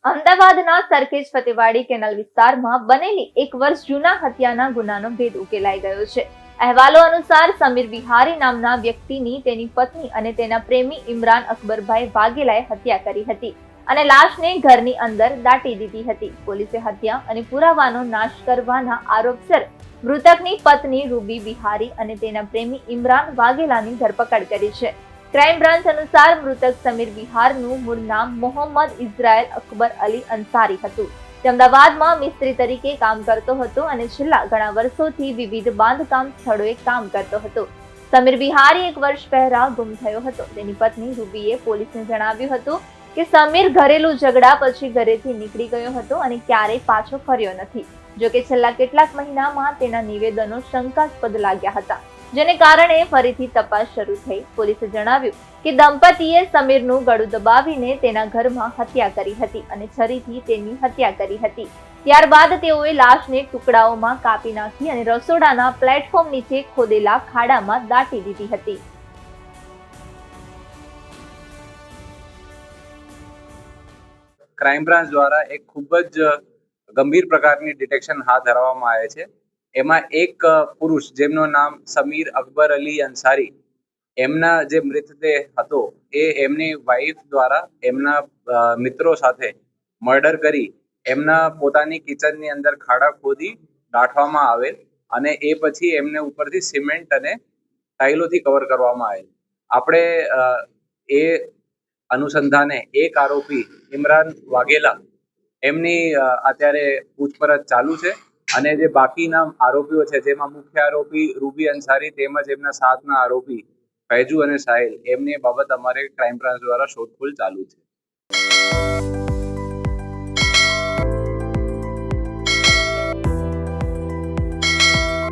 અમદાવાદના સરખેજ ફતેવાડી કેનાલ વિસ્તારમાં બનેલી 1 વર્ષ જૂના હત્યાના ગુનાનો ભેદ ઉકેલાઈ ગયો છે. અહેવાલો અનુસાર સમીર વિહારી નામના વ્યક્તિની તેની પત્ની અને તેના પ્રેમી ઇમરાન અકબરભાઈ વાઘેલાએ હત્યા કરી હતી અને લાશને ઘરની અંદર દાટી દીધી હતી. પોલીસે હત્યા અને પુરાવાનો નાશ કરવાના આરોપસર મૃતકની પત્ની રૂબી વિહારી અને તેના પ્રેમી ઇમરાન વાઘેલાની ધરપકડ કરી છે. ક્રાઇમ બ્રાન્ચ અનુસાર મૃતક સમીર વિહારનું મૂળ નામ મોહમ્મદ ઇઝરાયલ અકબર અલી અંસારી હતું. તે અમદાવાદમાં મિસ્ત્રી તરીકે કામ કરતો હતો અને છેલ્લા ઘણા વર્ષોથી વિવિધ બાંધકામ સ્થળોએ કામ કરતો હતો. સમીર વિહારી 1 વર્ષ પહેલા ગુમ થયો હતો. તેની પત્ની રૂબીએ પોલીસને જણાવ્યું હતું કે સમીર ઘરેલું ઝઘડા પછી ઘરેથી નીકળી ગયો હતો અને ક્યારેય પાછો ફર્યો નથી. જોકે છેલ્લા કેટલાક મહિનામાં તેના નિવેદનો શંકાસ્પદ લાગ્યા હતા, જેને કારણે ફરીથી તપાસ શરૂ થઈ. પોલીસે જણાવ્યું કે દંપતીએ સમીરનું ગળું દબાવીને તેના ઘરમાં હત્યા કરી હતી અને છરીથી તેની હત્યા કરી હતી. ત્યારબાદ તેઓએ લાશને ટુકડાઓમાં કાપી નાખી અને રસોડાના પ્લેટફોર્મ નીચે ખોદેલા ખાડામાં દાટી દીધી હતી. ક્રાઇમ બ્રાન્ચ દ્વારા એક ખૂબ જ ગંભીર પ્રકારની ડિટેક્શન હાથ ધરવામાં આવે છે. એમાં એક પુરુષ જેમનું નામ સમીર અકબર અલી અંસારી, એમના જે મૃતદેહ હતો એ એમની વાઈફ દ્વારા એમના મિત્રો સાથે મર્ડર કરી એમના પોતાની કિચનની અંદર ખાડા ખોદી દાટવામાં આવેલ અને એ પછી એમને ઉપરથી સિમેન્ટ અને ટાઇલોથી કવર કરવામાં આવેલ. આપણે એ અનુસંધાને એક આરોપી ઇમરાન વાઘેલા એમની અત્યારે પૂછપરછ ચાલુ છે અને જે બાકીના આરોપીઓ છે જેમાં મુખ્ય આરોપી રૂબી અંસારી તેમજ એમના સાથના આરોપી ફૈજુ અને સાહિલ, એમની બાબત અમારે ક્રાઇમ બ્રાન્ચ દ્વારા શોધખોળ ચાલુ છે.